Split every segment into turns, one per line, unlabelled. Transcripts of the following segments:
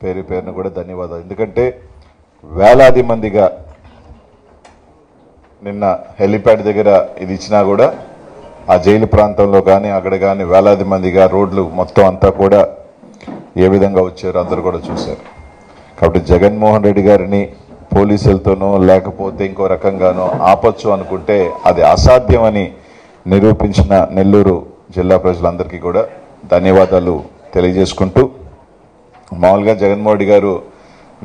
పేరు పేరును కూడా ధన్యవాదాలు. ఎందుకంటే వేలాది మందిగా నిన్న హెలిప్యాడ్ దగ్గర ఇది ఇచ్చినా కూడా ఆ జైలు ప్రాంతంలో కానీ అక్కడ కానీ వేలాది మందిగా రోడ్లు మొత్తం అంతా కూడా ఏ విధంగా వచ్చారో అందరూ కూడా చూశారు. కాబట్టి జగన్మోహన్ రెడ్డి గారిని పోలీసులతోనో లేకపోతే ఇంకో రకంగానో ఆపచ్చు అనుకుంటే అది అసాధ్యమని నిరూపించిన నెల్లూరు జిల్లా ప్రజలందరికీ కూడా ధన్యవాదాలు తెలియజేసుకుంటూ, మామూలుగా జగన్మోహన్ రెడ్డి గారు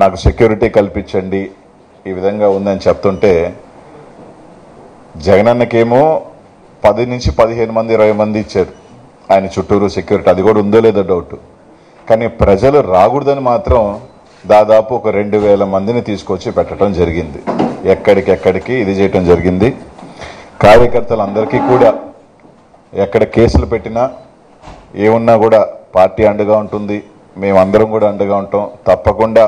నాకు సెక్యూరిటీ కల్పించండి ఈ విధంగా ఉందని చెప్తుంటే, జగనన్నకేమో 10 నుంచి 15 మంది 20 మంది ఇచ్చారు ఆయన చుట్టూరు సెక్యూరిటీ. అది కూడా ఉందో లేదో డౌట్. కానీ ప్రజలు రాకూడదని మాత్రం దాదాపు ఒక 2000 మందిని తీసుకొచ్చి పెట్టడం జరిగింది. ఎక్కడికెక్కడికి ఇది చేయటం జరిగింది. కార్యకర్తలందరికీ కూడా ఎక్కడ కేసులు పెట్టినా ఏమున్నా కూడా పార్టీ అండగా ఉంటుంది, మేమందరం కూడా అండగా ఉంటాం. తప్పకుండా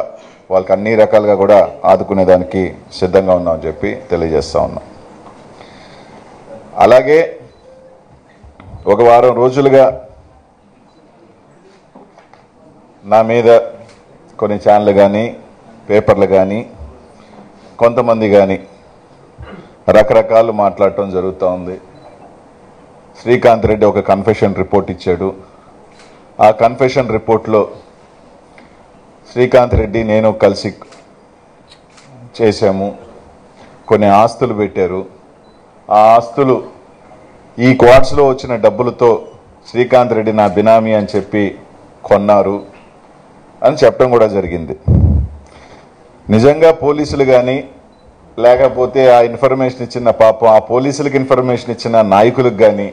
వాళ్ళకి అన్ని రకాలుగా కూడా ఆదుకునేదానికి సిద్ధంగా ఉన్నామని చెప్పి తెలియజేస్తా ఉన్నాం. అలాగే ఒక వారం రోజులుగా నా మీద కొన్ని ఛానళ్ళు కానీ పేపర్లు కానీ కొంతమంది కానీ రకరకాలు మాట్లాడటం జరుగుతూ ఉంది. శ్రీకాంత్ రెడ్డి ఒక కన్ఫెషన్ రిపోర్ట్ ఇచ్చాడు. ఆ కన్ఫెషన్ రిపోర్ట్లో శ్రీకాంత్ రెడ్డి నేను కలిసి చేశాము, కొన్ని ఆస్తులు పెట్టారు. ఆ ఆస్తులు ఈ క్వార్ట్స్లో వచ్చిన డబ్బులతో శ్రీకాంత్ రెడ్డి నా బినామీ అని చెప్పి కొన్నారు అని చెప్పడం కూడా జరిగింది. నిజంగా పోలీసులు కానీ లేకపోతే ఆ ఇన్ఫర్మేషన్ ఇచ్చిన పాపం ఆ పోలీసులకు ఇన్ఫర్మేషన్ ఇచ్చిన నాయకులకు కానీ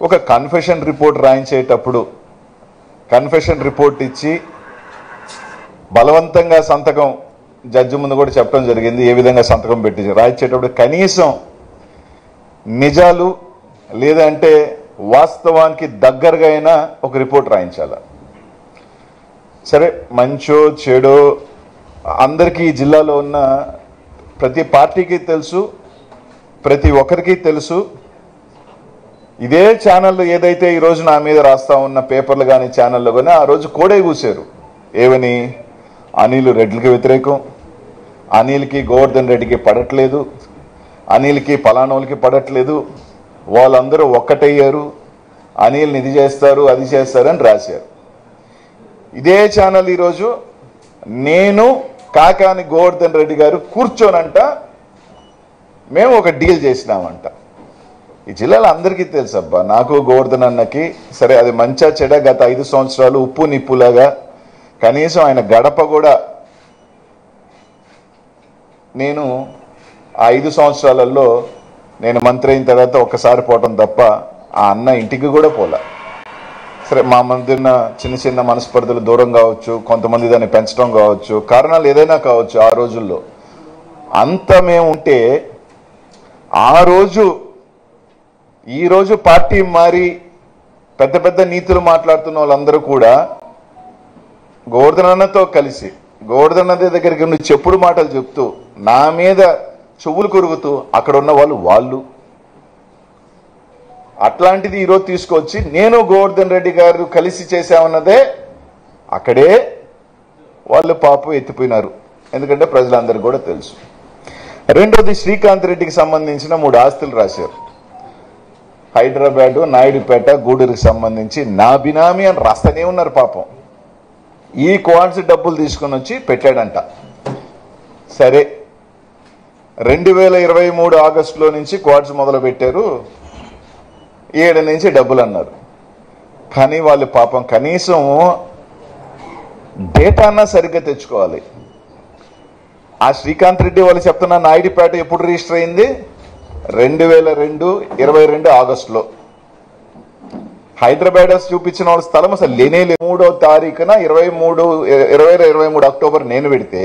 ఒక కన్ఫెషన్ రిపోర్ట్ రాయించేటప్పుడు కన్ఫెషన్ రిపోర్ట్ ఇచ్చి బలవంతంగా సంతకం జడ్జి ముందు కూడా చెప్పడం జరిగింది. ఏ విధంగా సంతకం పెట్టి రాయించేటప్పుడు కనీసం నిజాలు లేదంటే వాస్తవానికి దగ్గరగా అయినా ఒక రిపోర్ట్ రాయించాల. సరే, మంచో చెడో అందరికీ ఈ జిల్లాలో ఉన్న ప్రతి పార్టీకి తెలుసు, ప్రతి ఒక్కరికి తెలుసు. ఇదే ఛానళ్ళు ఏదైతే ఈరోజు నా మీద రాస్తా ఉన్న పేపర్లు కానీ ఛానళ్ళు కానీ ఆ రోజు కోడే కూశారు. ఏమని? అనిల్ రెడ్లకి వ్యతిరేకం, అనిల్కి గోవర్ధన్ రెడ్డికి పడట్లేదు, అనిల్కి పలానోళ్ళకి పడట్లేదు, వాళ్ళందరూ ఒక్కటయ్యారు, అనిల్ని ఇది చేస్తారు అది చేస్తారని రాశారు. ఇదే ఛానల్ ఈరోజు నేను కాకాని గోవర్ధన్ రెడ్డి గారు కూర్చోనంట మేము ఒక డీల్ చేసినామంట. ఈ జిల్లాలో అందరికీ తెలుసు అబ్బా, నాకు గోవర్ధన్ అన్నకి. సరే, అది మంచా చెడ గత 5 సంవత్సరాలు ఉప్పు నిప్పులాగా కనీసం ఆయన గడప కూడా నేను ఆ 5 సంవత్సరాలలో నేను మంత్రి అయిన తర్వాత ఒక్కసారి పోవటం తప్ప ఆ అన్న ఇంటికి కూడా పోలే. సరే, మా మధ్య చిన్న చిన్న మనస్పర్ధలు దూరం కావచ్చు, కొంతమంది దాన్ని పెంచడం కావచ్చు, కారణాలు ఏదైనా కావచ్చు. ఆ రోజుల్లో అంత మేము ఉంటే ఆ రోజు ఈరోజు పార్టీ మారి పెద్ద పెద్ద నీతులు మాట్లాడుతున్న వాళ్ళందరూ కూడా గోవర్ధన్ అన్నతో కలిసి గోవర్ధన్ అన్న దగ్గరికి నువ్వు చెప్పుడు మాటలు చెప్తూ నా మీద చెవులు కొరుగుతూ అక్కడ ఉన్న వాళ్ళు అట్లాంటిది ఈరోజు తీసుకొచ్చి నేను గోవర్ధన్ రెడ్డి గారు కలిసి చేశామన్నదే అక్కడే వాళ్ళు పాపం ఎత్తిపోయినారు. ఎందుకంటే ప్రజలందరికీ కూడా తెలుసు. రెండోది, శ్రీకాంత్ రెడ్డికి సంబంధించిన 3 ఆస్తులు రాశారు. హైదరాబాదు, నాయుడుపేట, గూడూరుకి సంబంధించి నా బినామీ అని రాస్తూనే ఉన్నారు. పాపం ఈ క్వార్ట్స్ డబ్బులు తీసుకొని వచ్చి పెట్టాడంట. సరే, 2023 ఆగస్టులో నుంచి క్వార్ట్స్ మొదలు పెట్టారు, 7 నుంచి డబ్బులు అన్నారు. కానీ వాళ్ళు పాపం కనీసం డేటా అన్నా సరిగ్గా తెచ్చుకోవాలి. ఆ శ్రీకాంత్ రెడ్డి వాళ్ళు చెప్తున్న నాయుడుపేట ఎప్పుడు రిజిస్టర్ అయింది? 2022 ఆగస్టులో. హైదరాబాద్ చూపించిన వాళ్ళ స్థలం అసలు లేనే లేదు. 3వ తారీఖున 23 అక్టోబర్ నేను పెడితే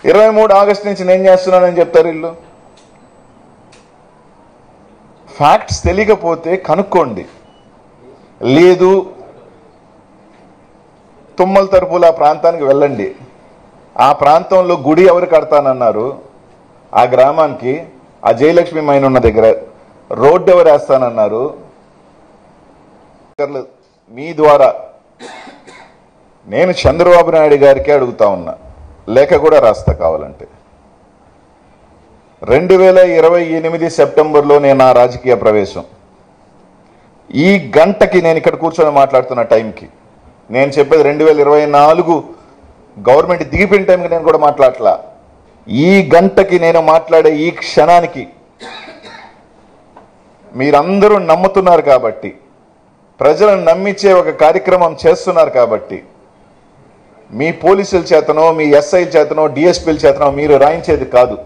23 ఆగస్టు నుంచి నేను చేస్తున్నానని చెప్తారు వీళ్ళు. ఫ్యాక్ట్స్ తెలియకపోతే కనుక్కోండి. లేదు, తుమ్మల తరపుల ఆ ప్రాంతానికి వెళ్ళండి. ఆ ప్రాంతంలో గుడి ఎవరు కడతానన్నారు? ఆ గ్రామానికి ఆ జయలక్ష్మి మైన్ ఉన్న దగ్గర రోడ్డు ఎవరు వేస్తానన్నారు? మీ ద్వారా నేను చంద్రబాబు నాయుడు గారికి అడుగుతా ఉన్నా, లేఖ కూడా రాస్తా కావాలంటే. 2028 సెప్టెంబర్లో నేను నా రాజకీయ ప్రవేశం. ఈ గంటకి నేను ఇక్కడ కూర్చొని మాట్లాడుతున్న టైంకి నేను చెప్పేది 2024 గవర్నమెంట్ దిగిపోయిన టైంకి నేను కూడా మాట్లాడలా. ఈ గంటకి నేను మాట్లాడే ఈ క్షణానికి మీరందరూ నమ్ముతున్నారు కాబట్టి, ప్రజలను నమ్మించే ఒక కార్యక్రమం చేస్తున్నారు కాబట్టి, మీ పోలీసుల చేతనో మీ ఎస్ఐల చేతనో డిఎస్పీల చేతనో మీరు రాయించేది కాదు.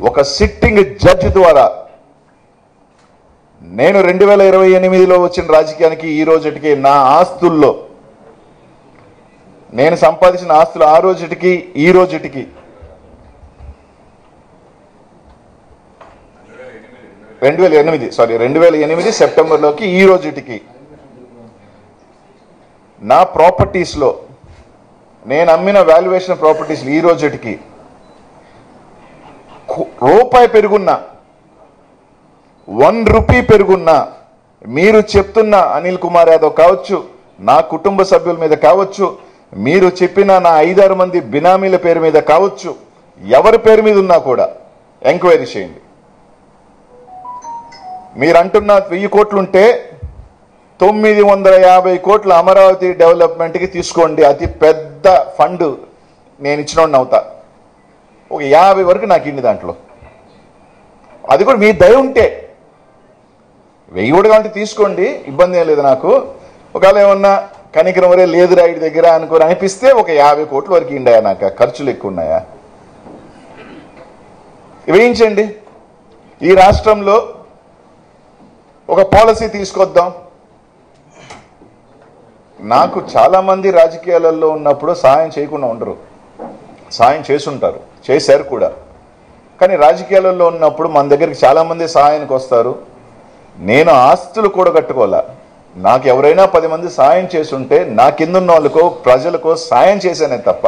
ఒక సిట్టింగ్ జడ్జి ద్వారా నేను 2028లో వచ్చిన రాజకీయానికి ఈ రోజుటికి నా ఆస్తుల్లో నేను సంపాదించిన ఆస్తులు ఆ రోజుటికి ఈ రోజుటికి 2008 సెప్టెంబర్లోకి ఈ రోజుటికి నా ప్రాపర్టీస్లో నేను అమ్మిన వాల్యుయేషన్ ప్రాపర్టీస్ ఈ రోజుటికి రూపాయి పెరుగున్నా, 1 రూపీ పెరుగున్నా, మీరు చెప్తున్న అనిల్ కుమార్ యాదవ్ కావచ్చు, నా కుటుంబ సభ్యుల మీద కావచ్చు, మీరు చెప్పిన నా 5-6 మంది బినామీల పేరు మీద కావచ్చు, ఎవరి పేరు మీద ఉన్నా కూడా ఎంక్వైరీ చేయండి. మీరు అంటున్న 1000 కోట్లుంటే 950 కోట్ల అమరావతి డెవలప్మెంట్కి తీసుకోండి. అతి పెద్ద ఫండ్ నేను ఇచ్చినోడిని అవుతా. ఒక 50 వరకు నాకు ఇండి దాంట్లో. అది కూడా మీ దయ ఉంటే 1000 కూడా కావాలంటే తీసుకోండి, ఇబ్బంది ఏం లేదు నాకు. ఒకవేళ ఏమన్నా కనికరం వరే లేదు రైడ్ దగ్గర అనుకోని అనిపిస్తే ఒక 50 కోట్ల వరకు ఇండాయా, నాకు ఖర్చులు ఎక్కువ ఉన్నాయా, వేయించండి. ఈ రాష్ట్రంలో ఒక పాలసీ తీసుకొద్దాం. నాకు చాలామంది రాజకీయాలలో ఉన్నప్పుడు సహాయం చేయకుండా ఉండరు, సహాయం చేసుంటారు, చేశారు కూడా. కానీ రాజకీయాలలో ఉన్నప్పుడు మన దగ్గరికి చాలామంది సహాయానికి వస్తారు. నేను ఆస్తులు కూడా కట్టుకోవాలా. నాకు ఎవరైనా 10 మంది సాయం చేసుంటే నా కిందున్న వాళ్ళకో ప్రజలకో సాయం చేశానే తప్ప,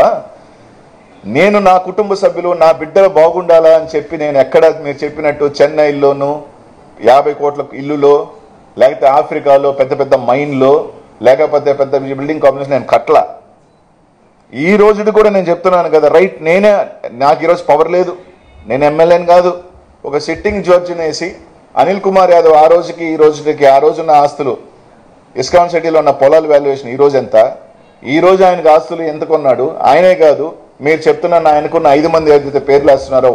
నేను నా కుటుంబ సభ్యులు నా బిడ్డలు బాగుండాలా అని చెప్పి నేను ఎక్కడ మీరు చెప్పినట్టు చెన్నైలోను 50 కోట్ల ఇల్లులో, లేకపోతే ఆఫ్రికాలో పెద్ద పెద్ద మైన్లో, లేకపోతే పెద్ద బిల్డింగ్ కాంప్లెక్స్ నేను కట్టలా. ఈ రోజుది కూడా నేను చెప్తున్నాను కదా, రైట్, నాకు ఈరోజు పవర్ లేదు, నేను ఎమ్మెల్యేని కాదు. ఒక సిట్టింగ్ జడ్జిని వేసి అనిల్ కుమార్ యాదవ్ ఆ రోజుకి ఈ రోజుకి ఆ రోజున్న ఆస్తులు ఇస్కాన్ సిటీలో ఉన్న పొలాల వాల్యుయేషన్ ఈ రోజు ఎంత, ఈ రోజు ఆయనకు ఆస్తులు ఎంత కొన్నాడు, ఆయనే కాదు మీరు చెప్తున్న ఆయనకున్న 5 మంది ఏదైతే పేర్లు వేస్తున్నారో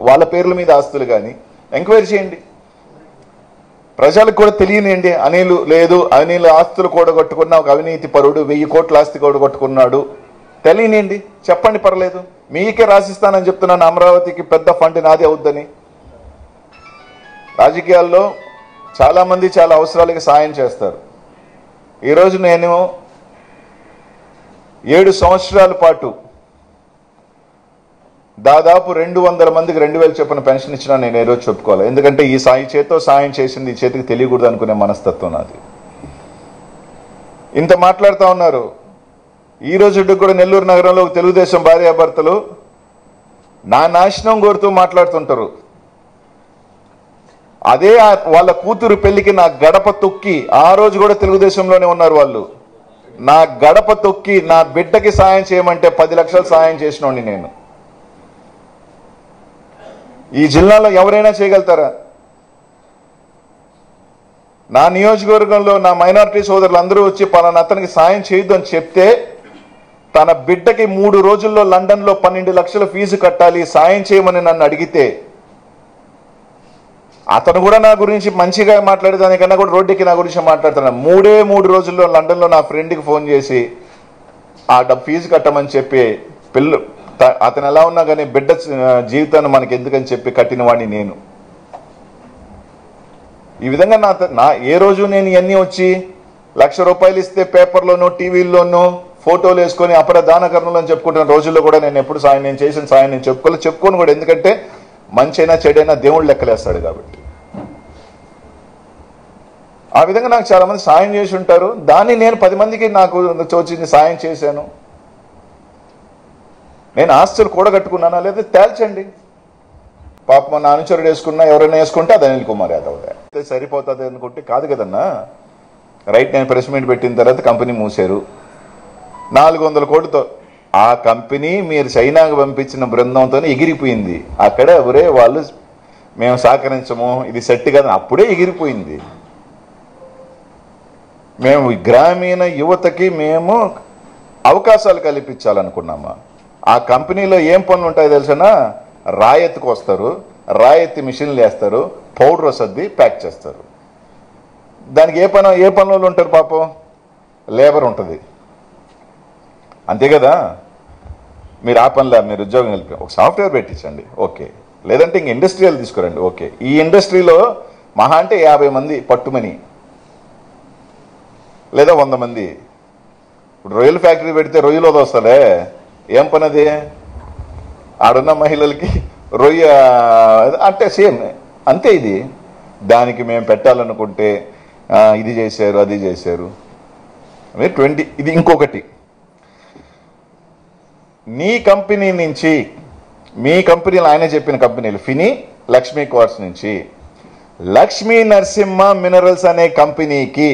వాళ్ళ పేర్ల మీద ఆస్తులు కానీ ఎంక్వైరీ చేయండి. ప్రజలకు కూడా తెలియనియండి. అనిల్ ఆస్తులు కూడగొట్టుకున్న ఒక అవినీతి పరుడు, 1000 కోట్ల ఆస్తి కూడగొట్టుకున్నాడు తెలియనియండి, చెప్పండి, పర్లేదు. మీకే రాసిస్తానని చెప్తున్నాను, అమరావతికి పెద్ద ఫండ్ నాదే అవుద్దని. రాజకీయాల్లో చాలామంది చాలా అవసరాలకి సాయం చేస్తారు. ఈరోజు నేను 7 సంవత్సరాల పాటు దాదాపు 200 మందికి 2000 చొప్పున పెన్షన్ ఇచ్చినా నేను ఈరోజు చెప్పుకోవాలి. ఎందుకంటే ఈ చేతితో సాయం చేసింది ఈ చేతికి తెలియకూడదు అనుకునే మనస్తత్వం నాది. ఇంత మాట్లాడుతూ ఉన్నారు. ఈ రోజు కూడా నెల్లూరు నగరంలో తెలుగుదేశం భార్యాభర్తలు నా నాశనం కోరుతూ మాట్లాడుతుంటారు. అదే వాళ్ళ కూతురు పెళ్లికి నా గడప తొక్కి, ఆ రోజు కూడా తెలుగుదేశంలోనే ఉన్నారు వాళ్ళు, నా గడప తొక్కి నా బిడ్డకి సాయం చేయమంటే 10 లక్షలు సాయం చేసినోండి నేను. ఈ జిల్లాలో ఎవరైనా చేయగలుగుతారా? నా నియోజకవర్గంలో నా మైనారిటీ సోదరులు అందరూ వచ్చి పలానా అతనికి సాయం చేయొద్దు అని చెప్తే, తన బిడ్డకి 3 రోజుల్లో లండన్లో 12 లక్షల ఫీజు కట్టాలి సాయం చేయమని నన్ను అడిగితే, అతను కూడా నా గురించి మంచిగా మాట్లాడేదానికన్నా కూడా రోడ్డుకి నా గురించి మాట్లాడుతున్నాను. 3 రోజుల్లో లండన్లో నా ఫ్రెండ్కి ఫోన్ చేసి ఆ ఫీజు కట్టమని చెప్పి అతను ఎలా ఉన్నా కానీ బిడ్డ జీవితాన్ని మనకి ఎందుకని చెప్పి కట్టిన వాడిని నేను. ఈ విధంగా ఏ రోజు నేను ఇవన్నీ వచ్చి ₹1,00,000 ఇస్తే పేపర్లోనూ టీవీల్లోనూ ఫోటోలు వేసుకొని అపరదానకరణలు అని చెప్పుకుంటున్న రోజుల్లో కూడా నేను ఎప్పుడు నేను చేసిన సాయం నేను చెప్పుకోను కూడా. ఎందుకంటే మంచి అయినా చెడైనా దేవుడు లెక్కలేస్తాడు కాబట్టి. ఆ విధంగా నాకు చాలా మంది సాయం చేసి ఉంటారు. దాన్ని నేను 10 మందికి నాకు వచ్చింది సాయం చేశాను. నేను ఆస్తులు కూడగట్టుకున్నానా లేదా తేల్చండి. పాపం నా అనుచరుడు వేసుకున్నా ఎవరైనా వేసుకుంటే అది అనిల్ కుమార్ యాదవ్ సరిపోతుంది అనుకుంటే కాదు కదన్నా. రైట్, నేను ప్రెస్ మీట్ పెట్టిన తర్వాత కంపెనీ మూసారు. 400 కోట్లతో ఆ కంపెనీ మీరు చైనాకు పంపించిన బృందంతో ఎగిరిపోయింది. అక్కడే ఎవరే వాళ్ళు మేము సహకరించము, ఇది సెట్ కదా, అప్పుడే ఎగిరిపోయింది. మేము గ్రామీణ యువతకి మేము అవకాశాలు కల్పించాలనుకున్నామా? ఆ కంపెనీలో ఏం పనులు ఉంటాయో తెలుసనా? రాయెత్తుకు వస్తారు, రాయెత్తి మిషన్లు వేస్తారు, పౌడర్ వసద్ది ప్యాక్ చేస్తారు. దానికి ఏ పనులు ఉంటారు పాపం? లేబర్ ఉంటుంది, అంతే కదా. మీరు ఆ పనిలో మీరు ఉద్యోగం కలిపి ఒక సాఫ్ట్వేర్ పెట్టించండి, ఓకే. లేదంటే ఇంక ఇండస్ట్రియల్ తీసుకురండి, ఓకే. ఈ ఇండస్ట్రీలో మహా అంటే 50 మంది పట్టుమని, లేదా 100 మంది. ఇప్పుడు రొయ్యల ఫ్యాక్టరీ పెడితే రొయ్యలు వదొస్తాలే, ఏం పని అది? ఆడున్న మహిళలకి రొయ్య అంటే సేమ్ అంతే. ఇది దానికి మేము పెట్టాలనుకుంటే ఇది చేశారు, అది చేశారు. మీరు 20. ఇది ఇంకొకటి, నీ కంపెనీ నుంచి, మీ కంపెనీలు ఆయన చెప్పిన కంపెనీలు ఫిని, లక్ష్మీ క్వార్ట్స్ నుంచి లక్ష్మీ నరసింహ మినరల్స్ అనే కంపెనీకి,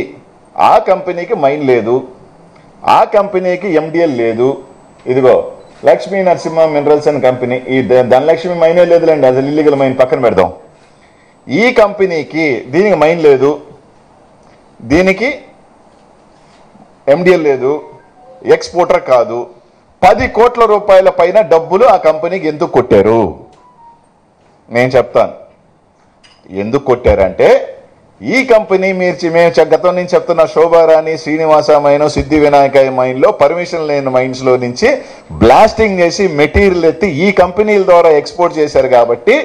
ఆ కంపెనీకి మైన్ లేదు, ఆ కంపెనీకి ఎండిఎల్ లేదు. ఇదిగో లక్ష్మీ నరసింహ మినరల్స్ అనే కంపెనీ, ఈ ధనలక్ష్మి మైనే లేదులేండి, అసలు ఇల్లీగల్ మైన్ పక్కన పెడదాం. ఈ కంపెనీకి దీనికి మైన్ లేదు, దీనికి ఎండిఎల్ లేదు, ఎక్స్పోర్టర్ కాదు. 10 కోట్ల రూపాయల పైన డబ్బులు ఆ కంపెనీకి ఎందుకు కొట్టారు? నేను చెప్తాను ఎందుకు కొట్టారంటే, ఈ కంపెనీ మేము గతం నుంచి చెప్తున్న శోభారాణి, శ్రీనివాస మైన్, సిద్ధి వినాయక మైన్లో పర్మిషన్ లేని మైన్స్లో నుంచి బ్లాస్టింగ్ చేసి మెటీరియల్ ఎత్తి ఈ కంపెనీల ద్వారా ఎక్స్పోర్ట్ చేశారు కాబట్టి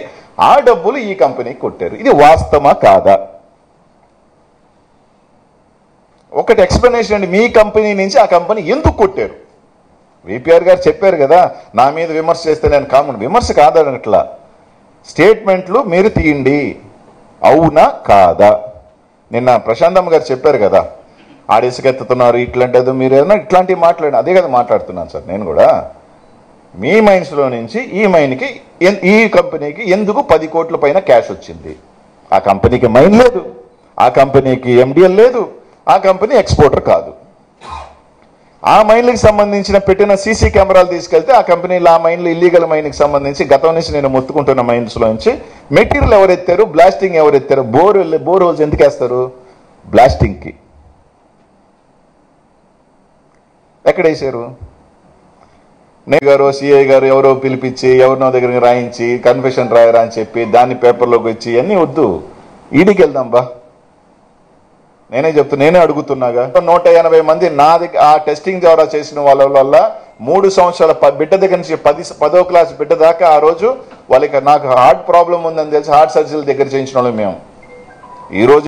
ఆ డబ్బులు ఈ కంపెనీకి కొట్టారు. ఇది వాస్తవమా కాదా? ఒకటి ఎక్స్ప్లెనేషన్ అండి, మీ కంపెనీ నుంచి ఆ కంపెనీ ఎందుకు కొట్టారు? విపిఆర్ గారు చెప్పారు కదా, నా మీద విమర్శ చేస్తే నేను కామన్. విమర్శ కాదనట్లా, స్టేట్మెంట్లు మీరు తీయండి, అవునా కాదా? నిన్న ప్రశాంతమ్మ గారు చెప్పారు కదా, ఆడిసుకెత్తుతున్నారు ఇట్లాంటి, మీరు ఏదైనా ఇట్లాంటివి మాట్లాడి, అదే కదా మాట్లాడుతున్నాను సార్ నేను కూడా. మీ మైన్స్లో నుంచి ఈ మైన్కి, ఈ కంపెనీకి ఎందుకు 10 కోట్ల పైన క్యాష్ వచ్చింది? ఆ కంపెనీకి మైన్ లేదు, ఆ కంపెనీకి ఎండిఎల్ లేదు, ఆ కంపెనీ ఎక్స్పోర్టర్ కాదు. ఆ మైన్లకు సంబంధించిన పెట్టిన సీసీ కెమెరాలు తీసుకెళ్తే ఆ కంపెనీలు, ఆ మైన్లు ఇల్లీగల్ మైన్కి సంబంధించి గతం నుంచి నేను మొత్తుకుంటున్న మైన్స్లో నుంచి మెటీరియల్ ఎవరెత్తారు, బ్లాస్టింగ్ ఎవరెత్తారు? బోర్ హోల్స్ ఎందుకు వేస్తారు? బ్లాస్టింగ్కి. ఎక్కడ వేసారు? నేను గారు, సిఐ గారు ఎవరో పిలిపించి ఎవరినో దగ్గరికి రాయించి కన్ఫెషన్ రాయరా అని చెప్పి దాన్ని పేపర్లోకి వచ్చి అన్నీ వద్దు, ఈడీకి వెళ్దాం బా. నేనే నేనే అడుగుతున్నాగా. 180 మంది నా దగ్గర ఆ టెస్టింగ్ ద్వారా చేసిన వాళ్ళ వల్ల 3 సంవత్సరాల బిడ్డ దగ్గర నుంచి 10వ క్లాస్ బిడ్డ దాకా ఆ రోజు వాళ్ళకి నాకు హార్ట్ ప్రాబ్లం ఉందని తెలిసి హార్ట్ సర్జరీ దగ్గర చేయించిన వాళ్ళు మేము. ఈ రోజు